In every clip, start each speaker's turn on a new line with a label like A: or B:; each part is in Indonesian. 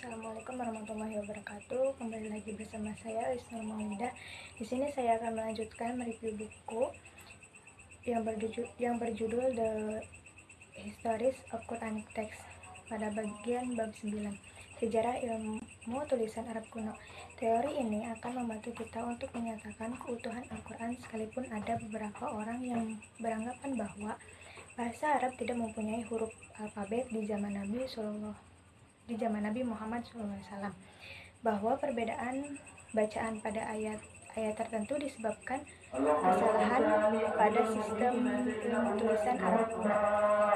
A: Assalamualaikum warahmatullahi wabarakatuh. Kembali lagi bersama saya Isnur Maulidah. Di sini saya akan melanjutkan mereview buku yang berjudul The Histories of Quranic Text pada bagian bab 9, Sejarah Ilmu Tulisan Arab Kuno. Teori ini akan membantu kita untuk menyatakan keutuhan Al-Quran sekalipun ada beberapa orang yang beranggapan bahwa bahasa Arab tidak mempunyai huruf alfabet di zaman Nabi Muhammad SAW, bahwa perbedaan bacaan pada ayat tertentu disebabkan kesalahan pada sistem tulisan Arab kuno,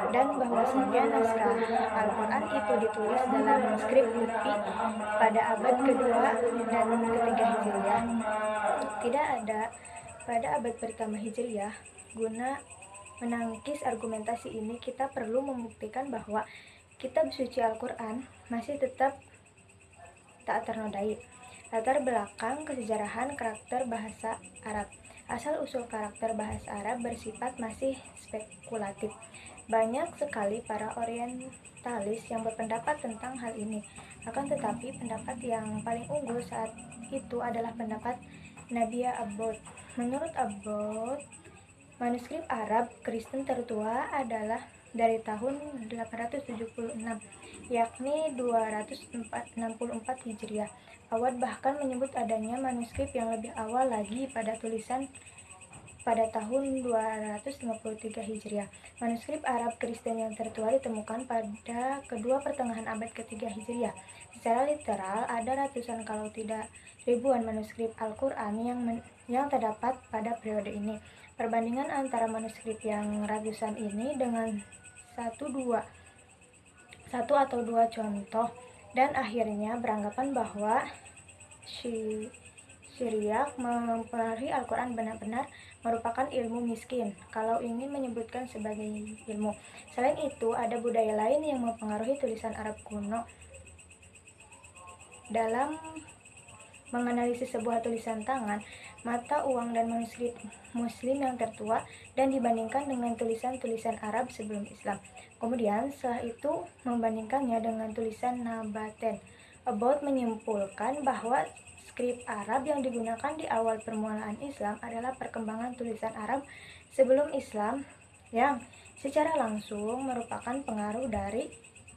A: dan bahwasanya naskah Al-Quran itu ditulis dalam skrip Lupi pada abad kedua dan ketiga Hijriah, tidak ada pada abad pertama Hijriah. Guna menangkis argumentasi ini, kita perlu membuktikan bahwa kitab suci Al-Quran masih tetap tak ternodai. Latar belakang kesejarahan karakter bahasa Arab. Asal-usul karakter bahasa Arab bersifat masih spekulatif. Banyak sekali para orientalis yang berpendapat tentang hal ini. Akan tetapi, pendapat yang paling unggul saat itu adalah pendapat Nabia Abbot. Menurut Abbot, manuskrip Arab Kristen tertua adalah dari tahun 876, yakni 264 Hijriah. Awad bahkan menyebut adanya manuskrip yang lebih awal lagi pada tulisan pada tahun 253 Hijriah. Manuskrip Arab Kristen yang tertua ditemukan pada kedua pertengahan abad ketiga Hijriah. Secara literal, ada ratusan kalau tidak ribuan manuskrip Al-Quran yang terdapat pada periode ini. Perbandingan antara manuskrip yang ratusan ini dengan satu atau dua contoh, dan akhirnya beranggapan bahwa Syriak mempengaruhi Al-Quran benar-benar merupakan ilmu miskin, kalau ingin menyebutkan sebagai ilmu. Selain itu, ada budaya lain yang mempengaruhi tulisan Arab kuno. Dalam menganalisis sebuah tulisan tangan, mata uang, dan manuskrip Muslim yang tertua dan dibandingkan dengan tulisan-tulisan Arab sebelum Islam. Kemudian setelah itu membandingkannya dengan tulisan Nabaten. Abbot menyimpulkan bahwa skrip Arab yang digunakan di awal permulaan Islam adalah perkembangan tulisan Arab sebelum Islam yang secara langsung merupakan pengaruh dari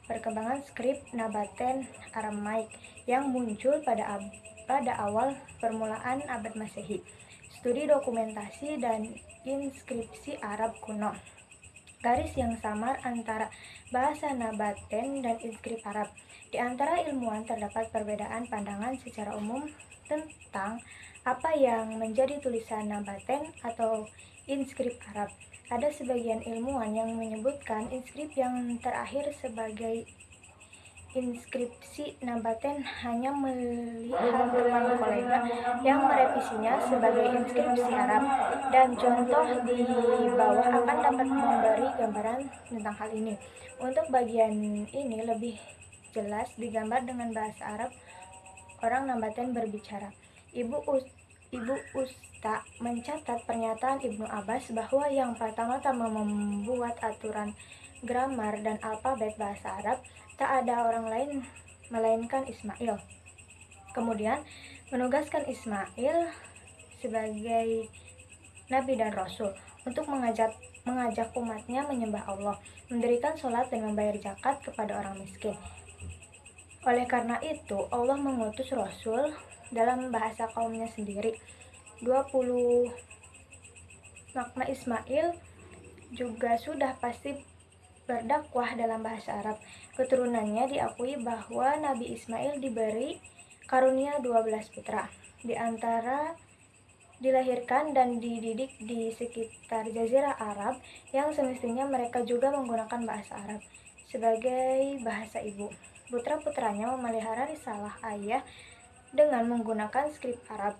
A: perkembangan skrip Nabaten Aramaik yang muncul pada awal permulaan abad Masehi. Studi dokumentasi dan inskripsi Arab kuno. Garis yang samar antara bahasa Nabaten dan inskrip Arab. Di antara ilmuwan terdapat perbedaan pandangan secara umum tentang apa yang menjadi tulisan Nabaten atau inskrip Arab. Ada sebagian ilmuwan yang menyebutkan inskrip yang terakhir sebagai inskripsi Nabaten, hanya melihat teman kolega yang merevisinya sebagai inskripsi Arab, dan contoh di bawah akan dapat memberi gambaran tentang hal ini. Untuk bagian ini lebih jelas digambar dengan bahasa Arab orang Nabaten berbicara. Ibu Usta mencatat pernyataan Ibnu Abbas bahwa yang pertama-tama membuat aturan gramar dan alfabet bahasa Arab tak ada orang lain melainkan Ismail. Kemudian menugaskan Ismail sebagai nabi dan rasul untuk mengajak umatnya menyembah Allah, mendirikan sholat, dan membayar zakat kepada orang miskin. Oleh karena itu, Allah mengutus rasul dalam bahasa kaumnya sendiri. 20 makna Ismail juga sudah pasti berdakwah dalam bahasa Arab. Keturunannya diakui bahwa Nabi Ismail diberi karunia 12 putra. Di antara dilahirkan dan dididik di sekitar Jazirah Arab yang semestinya mereka juga menggunakan bahasa Arab sebagai bahasa ibu. Putra-putranya memelihara risalah ayah dengan menggunakan skrip Arab.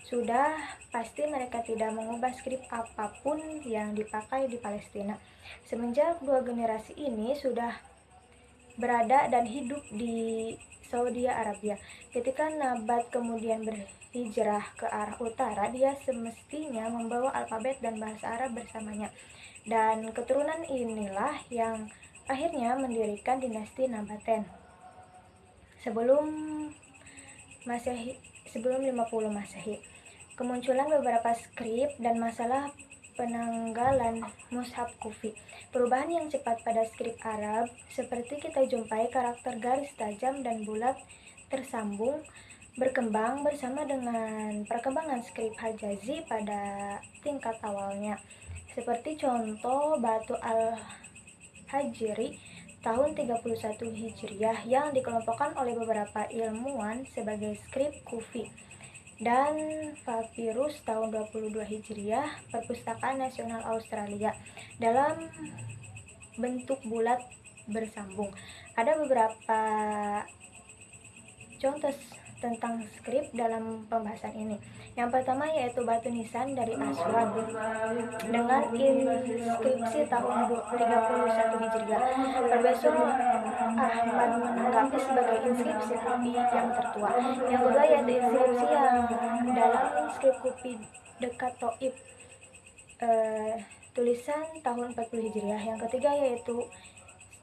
A: Sudah pasti mereka tidak mengubah skrip apapun yang dipakai di Palestina. Semenjak dua generasi ini sudah berada dan hidup di Saudi Arabia. Ketika Nabat kemudian berhijrah ke arah utara, dia semestinya membawa alfabet dan bahasa Arab bersamanya. Dan keturunan inilah yang akhirnya mendirikan dinasti Nabaten. Sebelum 50 Masehi. Kemunculan beberapa skrip dan masalah penanggalan mushaf kufi. Perubahan yang cepat pada skrip Arab, seperti kita jumpai karakter garis tajam dan bulat tersambung, berkembang bersama dengan perkembangan skrip Hajazi pada tingkat awalnya. Seperti contoh batu al-Hajri tahun 31 Hijriah yang dikelompokkan oleh beberapa ilmuwan sebagai skrip kufi, dan papirus tahun 22 Hijriah Perpustakaan Nasional Australia dalam bentuk bulat bersambung. Ada beberapa contoh tentang skrip dalam pembahasan ini. Yang pertama yaitu batu nisan dari Aswad dengan inskripsi tahun 31 Hijriah. Profesor Ahmad menanggapi sebagai inskripsi kufi yang tertua. Yang kedua yaitu inskripsi yang dalam inskrip kufi dekat Toib, tulisan tahun 40 Hijriah. Yang ketiga yaitu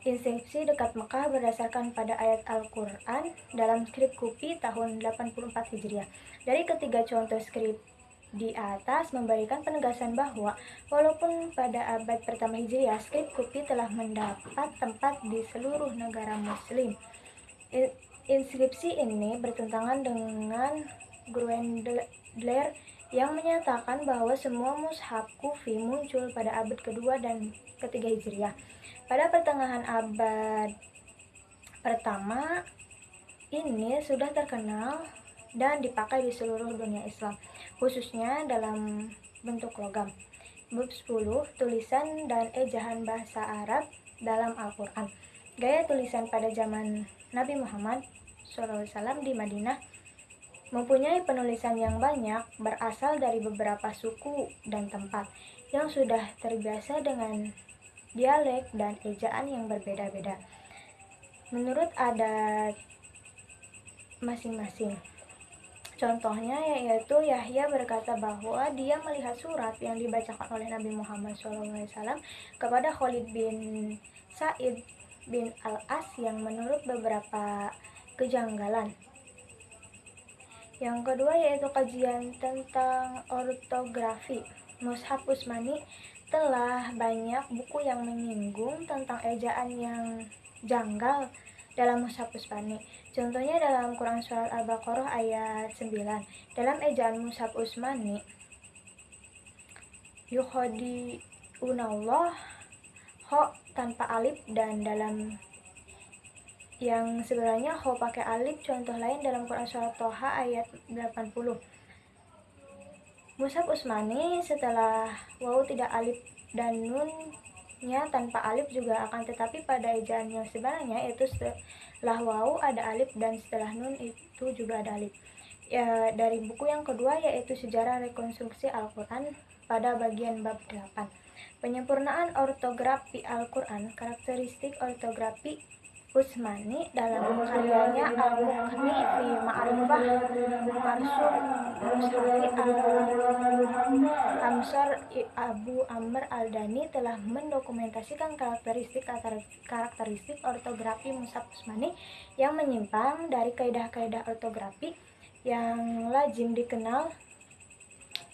A: inskripsi dekat Mekah berdasarkan pada ayat Al-Quran dalam skrip kufi tahun 84 Hijriah. Dari ketiga contoh skrip di atas memberikan penegasan bahwa walaupun pada abad pertama Hijriah skrip kufi telah mendapat tempat di seluruh negara muslim, inskripsi ini bertentangan dengan Grundler yang menyatakan bahwa semua mushaf kufi muncul pada abad kedua dan ketiga Hijriah. Pada pertengahan abad pertama ini sudah terkenal dan dipakai di seluruh dunia Islam, khususnya dalam bentuk logam. Bab 10. Tulisan dan ejahan bahasa Arab dalam Al-Quran. Gaya tulisan pada zaman Nabi Muhammad SAW di Madinah mempunyai penulisan yang banyak, berasal dari beberapa suku dan tempat yang sudah terbiasa dengan dialek dan ejaan yang berbeda-beda menurut adat masing-masing. Contohnya yaitu Yahya berkata bahwa dia melihat surat yang dibacakan oleh Nabi Muhammad SAW kepada Khalid bin Sa'id bin Al-As yang menurut beberapa kejanggalan. Yang kedua yaitu kajian tentang ortografi. Mushaf Utsmani telah banyak buku yang menyinggung tentang ejaan yang janggal dalam Mushaf Utsmani. Contohnya dalam Quran Surat Al-Baqarah ayat 9. Dalam ejaan Mushaf Utsmani, yukhadi'unallah, ho tanpa alif, dan dalam yang sebenarnya ho pakai alif. Contoh lain dalam Quran Surat Toha ayat 80. Mushaf Utsmani setelah waw tidak alif dan nunnya tanpa alif juga, akan tetapi pada ejaan yang sebenarnya itu setelah waw ada alif dan setelah nun itu juga ada alif. Dari buku yang kedua yaitu Sejarah Rekonstruksi Al-Quran pada bagian bab 8. Penyempurnaan ortografi Al-Quran, karakteristik ortografi Utsmani dalam karyanya Al-Muqni fi Ma'rifah Marsum Mushafi Al-Amsar Abu Amr Al-Dani telah mendokumentasikan karakteristik ortografi Mushaf Utsmani yang menyimpang dari kaidah-kaidah ortografi yang lazim dikenal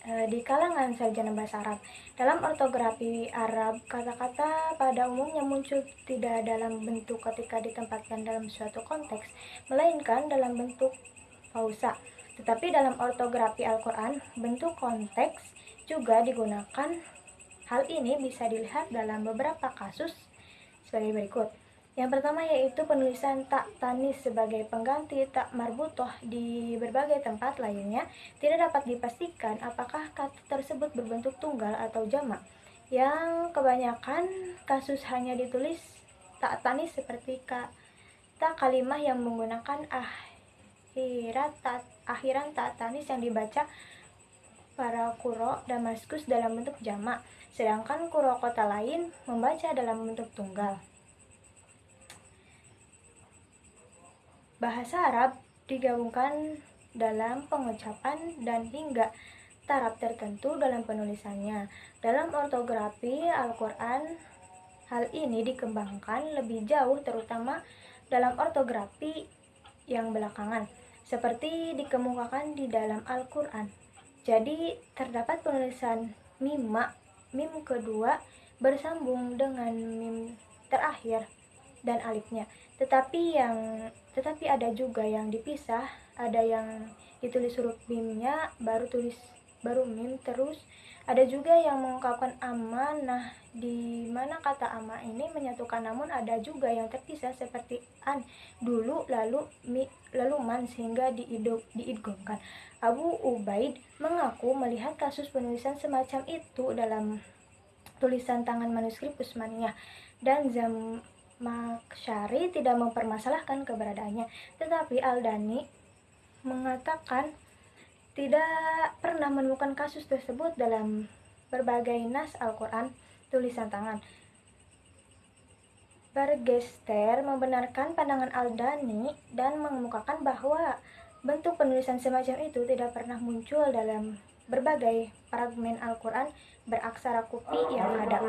A: di kalangan sarjana bahasa Arab. Dalam ortografi Arab, kata-kata pada umumnya muncul tidak dalam bentuk ketika ditempatkan dalam suatu konteks, melainkan dalam bentuk pausa. Tetapi dalam ortografi Al-Quran, bentuk konteks juga digunakan. Hal ini bisa dilihat dalam beberapa kasus sebagai berikut. Yang pertama yaitu penulisan tak tanis sebagai pengganti tak marbutoh di berbagai tempat lainnya. Tidak dapat dipastikan apakah kata tersebut berbentuk tunggal atau jamak. Yang kebanyakan kasus hanya ditulis tak tanis seperti kata kalimah yang menggunakan akhiran tak tanis yang dibaca para qurra Damaskus dalam bentuk jamak, sedangkan qurra kota lain membaca dalam bentuk tunggal. Bahasa Arab digabungkan dalam pengucapan dan hingga taraf tertentu dalam penulisannya. Dalam ortografi Al-Quran, Hal ini dikembangkan lebih jauh terutama dalam ortografi yang belakangan, seperti dikemukakan di dalam Al-Quran. Jadi terdapat penulisan mim kedua bersambung dengan mim terakhir dan alifnya. Tetapi ada juga yang dipisah, ada yang ditulis huruf mimnya baru mim terus. Ada juga yang mengungkapkan amanah di mana kata ama ini menyatukan, namun ada juga yang terpisah seperti an dulu lalu man sehingga diidghamkan. Abu Ubaid mengaku melihat kasus penulisan semacam itu dalam tulisan tangan manuskrip Utsmaniyah, dan Zamakhsyari tidak mempermasalahkan keberadaannya, tetapi Al-Dani mengatakan tidak pernah menemukan kasus tersebut dalam berbagai nas Al-Quran tulisan tangan. Bergester membenarkan pandangan Al-Dani dan mengemukakan bahwa bentuk penulisan semacam itu tidak pernah muncul dalam berbagai fragmen Al-Quran beraksara kufi yang ada.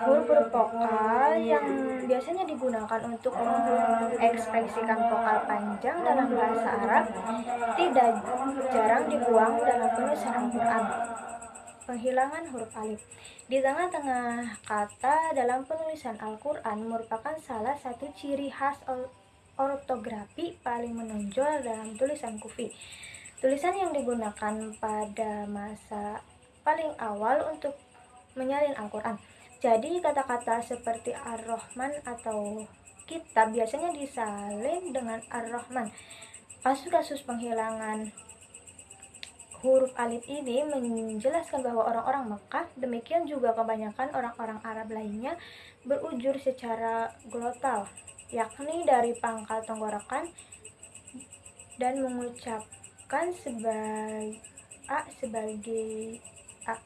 A: Huruf-huruf vokal yang biasanya digunakan untuk mengekspresikan vokal panjang dalam bahasa Arab tidak jarang dibuang dalam penulisan Al-Quran. Penghilangan huruf alif di tengah-tengah kata dalam penulisan Al-Quran merupakan salah satu ciri khas ortografi paling menonjol dalam tulisan kufi. Tulisan yang digunakan pada masa paling awal untuk menyalin Al-Quran. Jadi kata-kata seperti Ar-Rahman atau kitab biasanya disalin dengan Ar-Rahman. Kasus-kasus penghilangan huruf alif ini menjelaskan bahwa orang-orang Mekah, demikian juga kebanyakan orang-orang Arab lainnya, berujur secara glotal, yakni dari pangkal tenggorokan, dan mengucapkan sebagai a.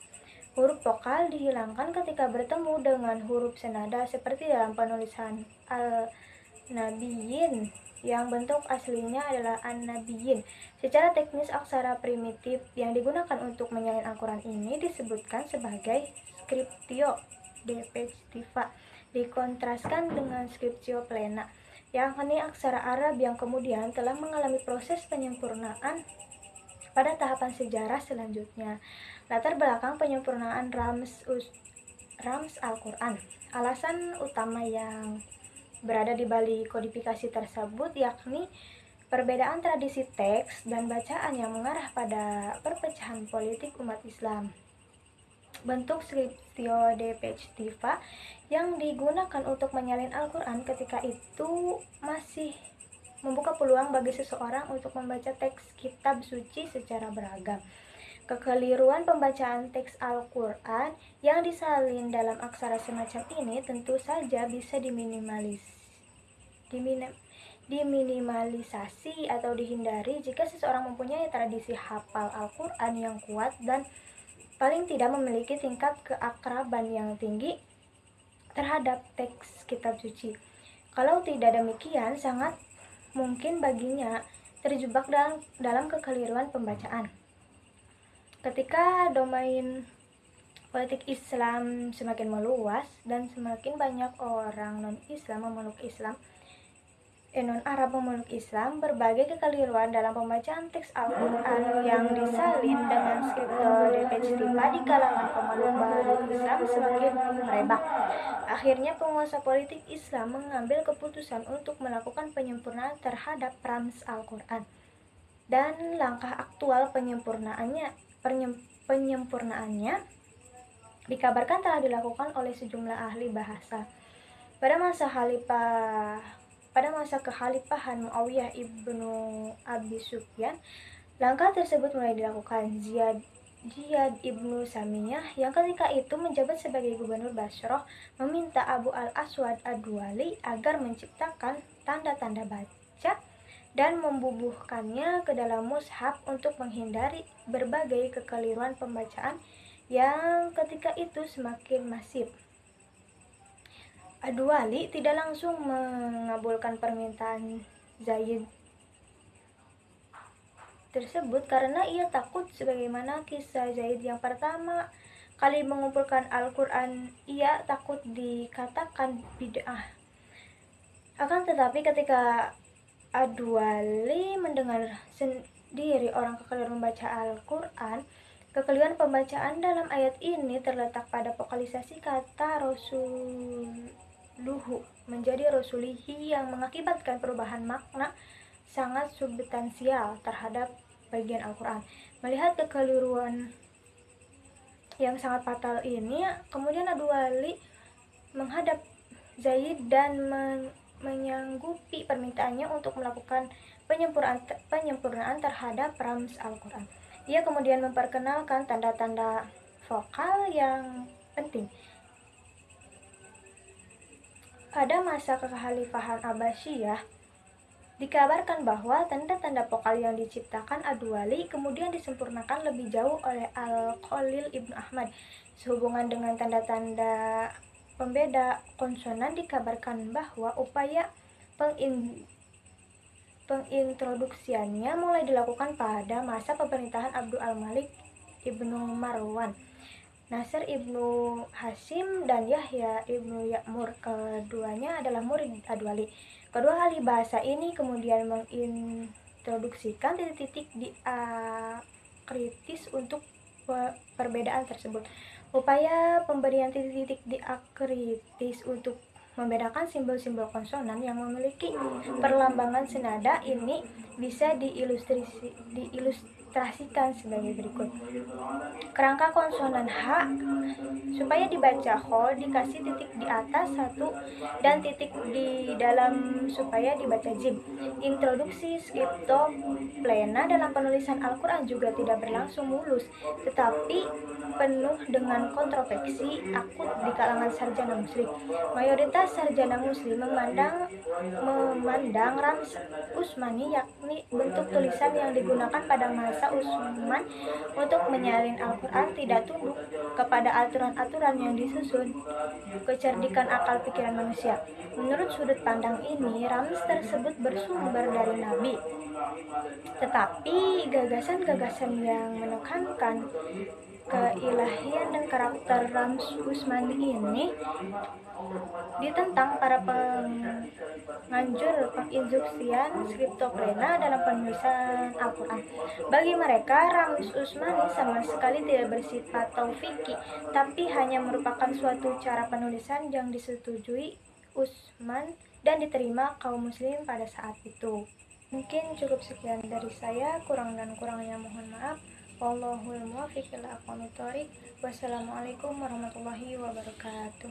A: Huruf vokal dihilangkan ketika bertemu dengan huruf senada seperti dalam penulisan Al-Nabiyyin yang bentuk aslinya adalah An-Nabiyyin. Secara teknis, aksara primitif yang digunakan untuk menyalin Al-Quran ini disebutkan sebagai scriptio defectiva, dikontraskan dengan scriptio plena, yakni aksara Arab yang kemudian telah mengalami proses penyempurnaan pada tahapan sejarah selanjutnya. Latar belakang penyempurnaan rams Al-Quran. Alasan utama yang berada di balik kodifikasi tersebut yakni perbedaan tradisi teks dan bacaan yang mengarah pada perpecahan politik umat Islam. Bentuk scriptio defectiva yang digunakan untuk menyalin Al-Quran ketika itu masih membuka peluang bagi seseorang untuk membaca teks kitab suci secara beragam. Kekeliruan pembacaan teks Al-Quran yang disalin dalam aksara semacam ini tentu saja bisa diminimalisasi atau dihindari jika seseorang mempunyai tradisi hafal Al-Quran yang kuat dan paling tidak memiliki tingkat keakraban yang tinggi terhadap teks kitab suci. Kalau tidak demikian, sangat mungkin baginya terjebak dalam kekeliruan pembacaan. Ketika domain politik Islam semakin meluas dan semakin banyak orang non-Arab memeluk Islam, berbagai kekeliruan dalam pembacaan teks Al-Quran yang disalin dengan scriptio defectiva di kalangan pemeluk baru Islam semakin merebak. Akhirnya penguasa politik Islam mengambil keputusan untuk melakukan penyempurnaan terhadap rams Al-Quran, dan langkah aktual penyempurnaannya dikabarkan telah dilakukan oleh sejumlah ahli bahasa. Pada masa kekhalifahan Muawiyah ibnu Abi Sufyan, langkah tersebut mulai dilakukan. Ziyad ibnu Samiyah yang ketika itu menjabat sebagai gubernur Basrah meminta Abu al-Aswad ad-Duwali agar menciptakan tanda-tanda baca dan membubuhkannya ke dalam mushaf untuk menghindari berbagai kekeliruan pembacaan yang ketika itu semakin masif. Ad-Duwali tidak langsung mengabulkan permintaan Zaid tersebut karena ia takut sebagaimana kisah Zaid yang pertama kali mengumpulkan Al-Quran, ia takut dikatakan bid'ah. Akan tetapi ketika Adwali mendengar sendiri orang kekeliruan membaca Al-Quran, kekeliruan pembacaan dalam ayat ini terletak pada vokalisasi kata Rasuluhu menjadi Rasulihi yang mengakibatkan perubahan makna sangat substansial terhadap bagian Al-Quran. Melihat kekeliruan yang sangat fatal ini, kemudian Adwali menghadap Zaid dan menyanggupi permintaannya untuk melakukan penyempurnaan terhadap rams Al-Quran. Ia kemudian memperkenalkan tanda-tanda vokal yang penting. Pada masa kekhalifahan Abbasiyah, dikabarkan bahwa tanda-tanda vokal yang diciptakan Adwali kemudian disempurnakan lebih jauh oleh Al-Khalil Ibnu Ahmad. Sehubungan dengan tanda-tanda pembeda konsonan, dikabarkan bahwa upaya pengintroduksiannya mulai dilakukan pada masa pemerintahan Abdul Al-Malik Ibnu Marwan, Nasr Ibnu Hasim, dan Yahya Ibnu Ya'mur. Keduanya adalah murid Adwali. Kedua ahli bahasa ini kemudian mengintroduksikan titik-titik diakritis untuk perbedaan tersebut. Upaya pemberian titik-titik diakritis untuk membedakan simbol-simbol konsonan yang memiliki perlambangan senada ini bisa diilustrasikan sebagai berikut. Kerangka konsonan H supaya dibaca Ho dikasih titik di atas satu dan titik di dalam supaya dibaca Jim. Introduksi skriptoplena dalam penulisan Al-Quran juga tidak berlangsung mulus, tetapi penuh dengan kontroversi akut di kalangan sarjana muslim. Mayoritas sarjana muslim memandang rams Utsmani, yakni bentuk tulisan yang digunakan pada masa Utsman untuk menyalin Al-Quran, tidak tunduk kepada aturan-aturan yang disusun kecerdikan akal pikiran manusia. Menurut sudut pandang ini, rams tersebut bersumber dari Nabi, tetapi gagasan-gagasan yang menekankan keilahian dan karakter rams Utsmani ini ditentang para penganjur penginstruksian skriptoplena dalam penulisan Al-Quran. Bagi mereka, rams Utsmani sama sekali tidak bersifat taufiki, tapi hanya merupakan suatu cara penulisan yang disetujui Utsman dan diterima kaum muslim pada saat itu. Mungkin cukup sekian dari saya, kurang dan kurangnya mohon maaf. Wallahul muwaffiq ila aqwamit thoriq. Wassalamualaikum warahmatullahi wabarakatuh.